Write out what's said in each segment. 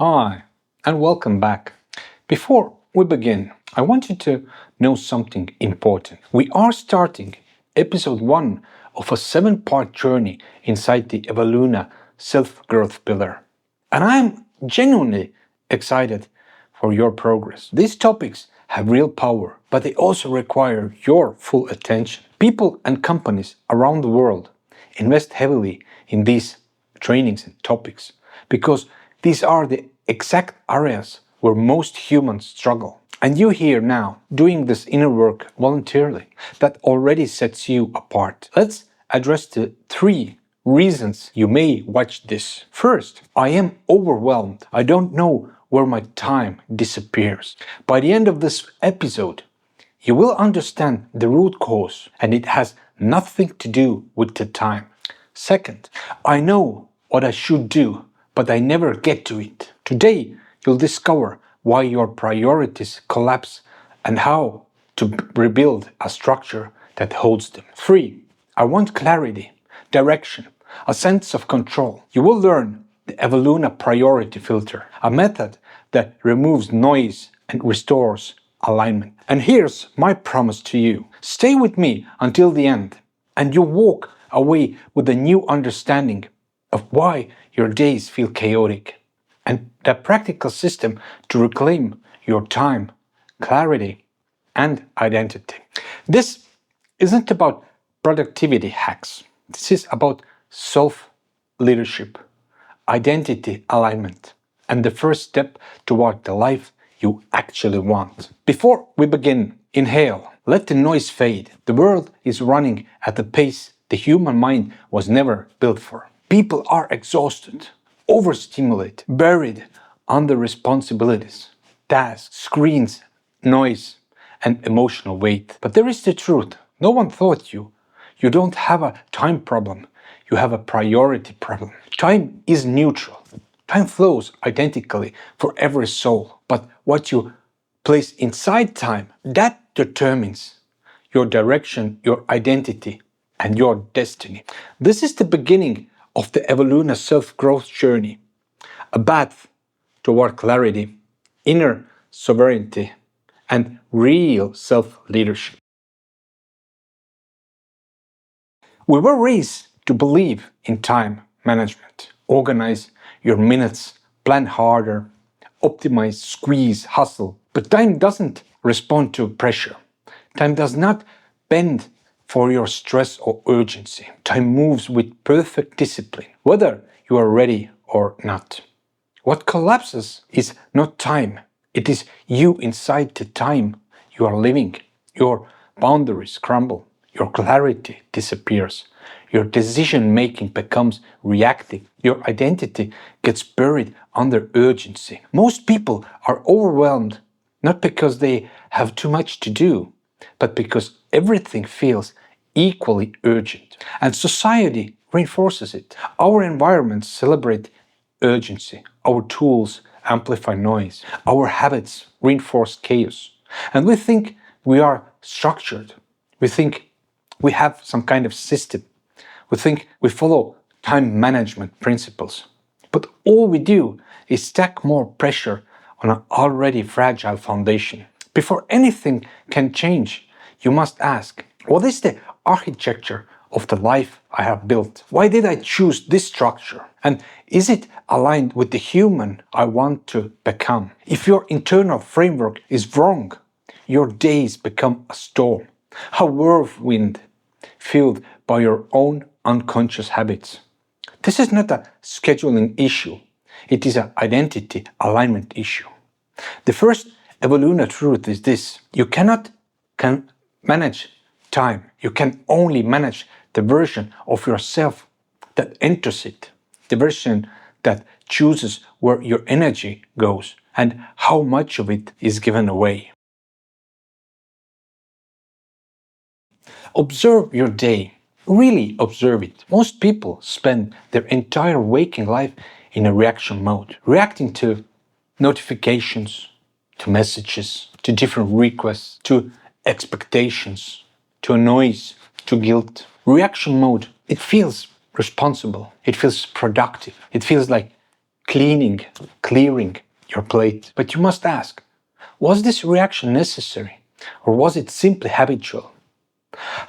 Hi, and welcome back. Before we begin, I want you to know something important. We are starting episode 1 of a 7-part journey inside the Evoluna self-growth pillar. And I'm genuinely excited for your progress. These topics have real power, but they also require your full attention. People and companies around the world invest heavily in these trainings and topics because these are the exact areas where most humans struggle. And you here now doing this inner work voluntarily, that already sets you apart. Let's address the 3 reasons you may watch this. First, I am overwhelmed. I don't know where my time disappears. By the end of this episode, you will understand the root cause, and it has nothing to do with the time. Second, I know what I should do, but I never get to it. Today, you'll discover why your priorities collapse and how to rebuild a structure that holds them. 3. I want clarity, direction, a sense of control. You will learn the Evoluna priority filter, a method that removes noise and restores alignment. And here's my promise to you. Stay with me until the end, and you walk away with a new understanding of why your days feel chaotic and a practical system to reclaim your time, clarity, and identity. This isn't about productivity hacks. This is about self-leadership, identity alignment, and the first step toward the life you actually want. Before we begin, inhale, let the noise fade. The world is running at a pace the human mind was never built for. People are exhausted, overstimulated, buried under responsibilities, tasks, screens, noise, and emotional weight. But there is the truth. No one thought you don't have a time problem. You have a priority problem. Time is neutral. Time flows identically for every soul. But what you place inside time, that determines your direction, your identity, and your destiny. This is the beginning of the Evoluna self-growth journey, a path toward clarity, inner sovereignty, and real self-leadership. We were raised to believe in time management. Organize your minutes, plan harder, optimize, squeeze, hustle. But time doesn't respond to pressure. Time does not bend for your stress or urgency. Time moves with perfect discipline, whether you are ready or not. What collapses is not time. It is you inside the time you are living. Your boundaries crumble. Your clarity disappears. Your decision-making becomes reactive. Your identity gets buried under urgency. Most people are overwhelmed not because they have too much to do, but because everything feels equally urgent. And society reinforces it. Our environments celebrate urgency. Our tools amplify noise. Our habits reinforce chaos. And we think we are structured. We think we have some kind of system. We think we follow time management principles. But all we do is stack more pressure on an already fragile foundation. Before anything can change, you must ask, what is the architecture of the life I have built? Why did I choose this structure? And is it aligned with the human I want to become? If your internal framework is wrong, your days become a storm, a whirlwind fueled by your own unconscious habits. This is not a scheduling issue. It is an identity alignment issue. The first Evoluna truth is this: you cannot manage time. You can only manage the version of yourself that enters it, the version that chooses where your energy goes and how much of it is given away. Observe your day. Really observe it. Most people spend their entire waking life in a reaction mode, reacting to notifications, to messages, to different requests, to expectations, to noise, to guilt. Reaction mode, it feels responsible, it feels productive, it feels like clearing your plate. But you must ask, was this reaction necessary, or was it simply habitual?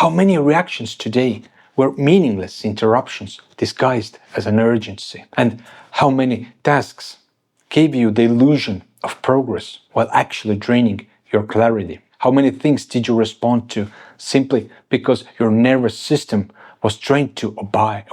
How many reactions today were meaningless interruptions disguised as an urgency? And how many tasks gave you the illusion of progress while actually draining your clarity? How many things did you respond to simply because your nervous system was trained to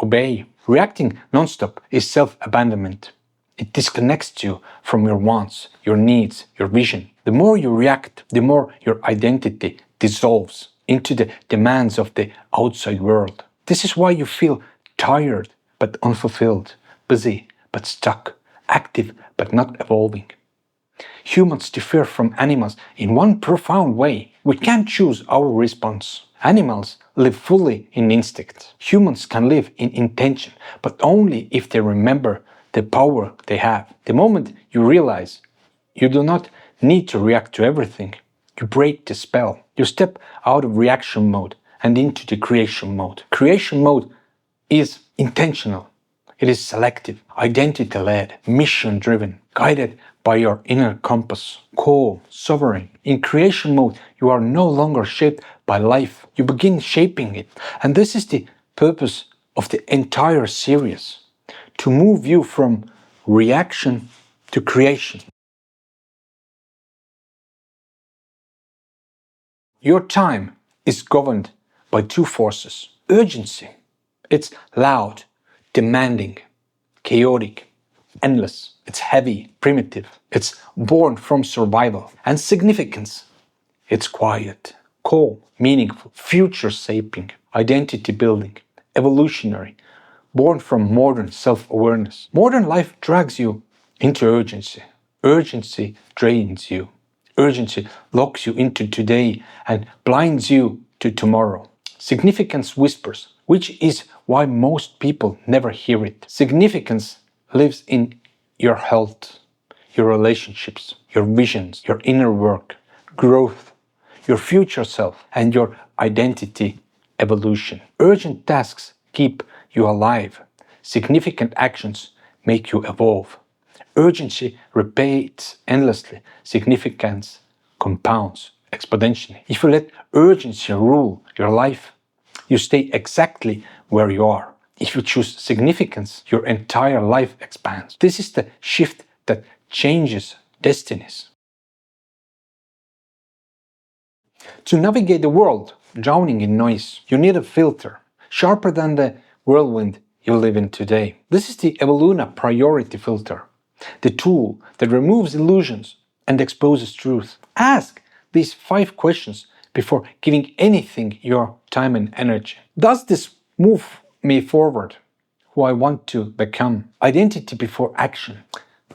obey? Reacting nonstop is self-abandonment. It disconnects you from your wants, your needs, your vision. The more you react, the more your identity dissolves into the demands of the outside world. This is why you feel tired but unfulfilled, busy but stuck, active but not evolving. Humans differ from animals in one profound way. We can't choose our response. Animals live fully in instinct. Humans can live in intention, but only if they remember the power they have. The moment you realize you do not need to react to everything, you break the spell. You step out of reaction mode and into the creation mode. Creation mode is intentional. It is selective, identity-led, mission-driven, guided by your inner compass, calm, sovereign. In creation mode, you are no longer shaped by life. You begin shaping it. And this is the purpose of the entire series, to move you from reaction to creation. Your time is governed by two forces. Urgency. It's loud, demanding, chaotic, endless. It's heavy, primitive. It's born from survival. And significance. It's quiet, calm, meaningful, future-shaping, identity-building, evolutionary, born from modern self-awareness. Modern life drags you into urgency. Urgency drains you. Urgency locks you into today and blinds you to tomorrow. Significance whispers, which is why most people never hear it. Significance lives in your health, your relationships, your visions, your inner work, growth, your future self, and your identity evolution. Urgent tasks keep you alive. Significant actions make you evolve. Urgency repeats endlessly. Significance compounds exponentially. If you let urgency rule your life, you stay exactly where you are. If you choose significance, your entire life expands. This is the shift that changes destinies. To navigate the world drowning in noise, you need a filter, sharper than the whirlwind you live in today. This is the Evoluna priority filter, the tool that removes illusions and exposes truth. Ask these 5 questions before giving anything your time and energy. Does this move me forward, who I want to become? Identity before action.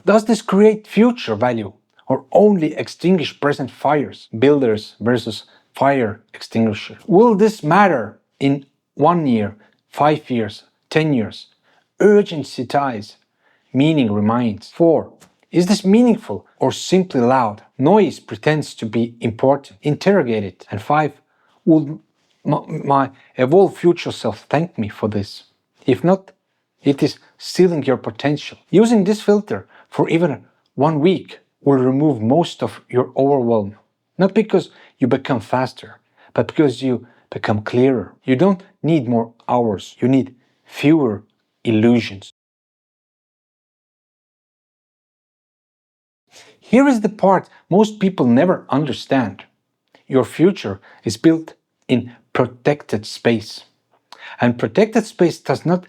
Does this create future value or only extinguish present fires? Builders versus fire extinguisher. Will this matter in 1 year, 5 years, 10 years? Urgency ties, meaning remains. 4. Is this meaningful or simply loud? Noise pretends to be important. Interrogate it. And 5. Will my evolved future self thank me for this? If not, it is stealing your potential. Using this filter for even 1 week will remove most of your overwhelm. Not because you become faster, but because you become clearer. You don't need more hours. You need fewer illusions. Here is the part most people never understand. Your future is built in protected space. And protected space does not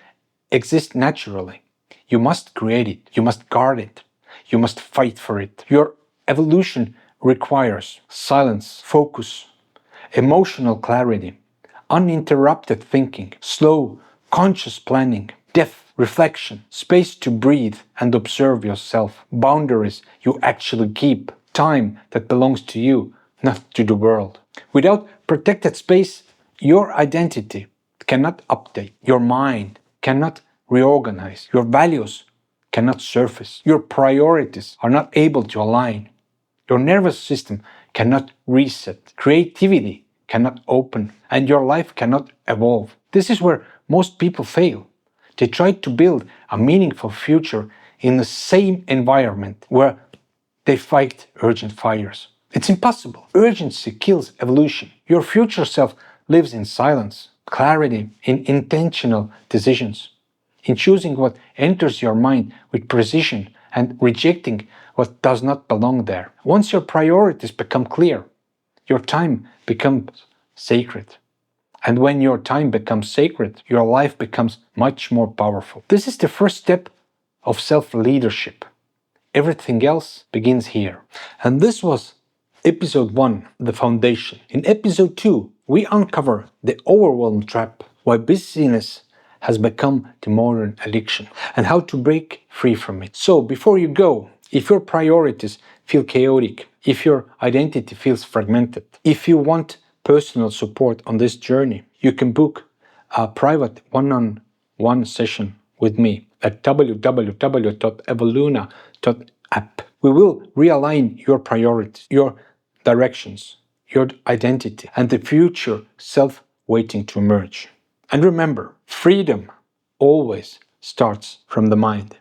exist naturally. You must create it. You must guard it. You must fight for it. Your evolution requires silence, focus, emotional clarity, uninterrupted thinking, slow, conscious planning, depth, reflection, space to breathe and observe yourself, boundaries you actually keep, time that belongs to you, not to the world. Without protected space, your identity cannot update, your mind cannot reorganize, your values cannot surface, your priorities are not able to align, your nervous system cannot reset, creativity cannot open, and your life cannot evolve. This is where most people fail. They try to build a meaningful future in the same environment where they fight urgent fires. It's impossible. Urgency kills evolution. Your future self lives in silence, clarity, in intentional decisions, in choosing what enters your mind with precision and rejecting what does not belong there. Once your priorities become clear, your time becomes sacred. And when your time becomes sacred, your life becomes much more powerful. This is the first step of self-leadership. Everything else begins here. And this was episode 1, the foundation. In episode 2, we uncover the overwhelm trap, why busyness has become the modern addiction, and how to break free from it. So before you go, if your priorities feel chaotic, if your identity feels fragmented, if you want personal support on this journey, you can book a private one-on-one session with me at www.evoluna.app. We will realign your priorities, your directions, your identity, and the future self waiting to emerge. And remember, freedom always starts from the mind.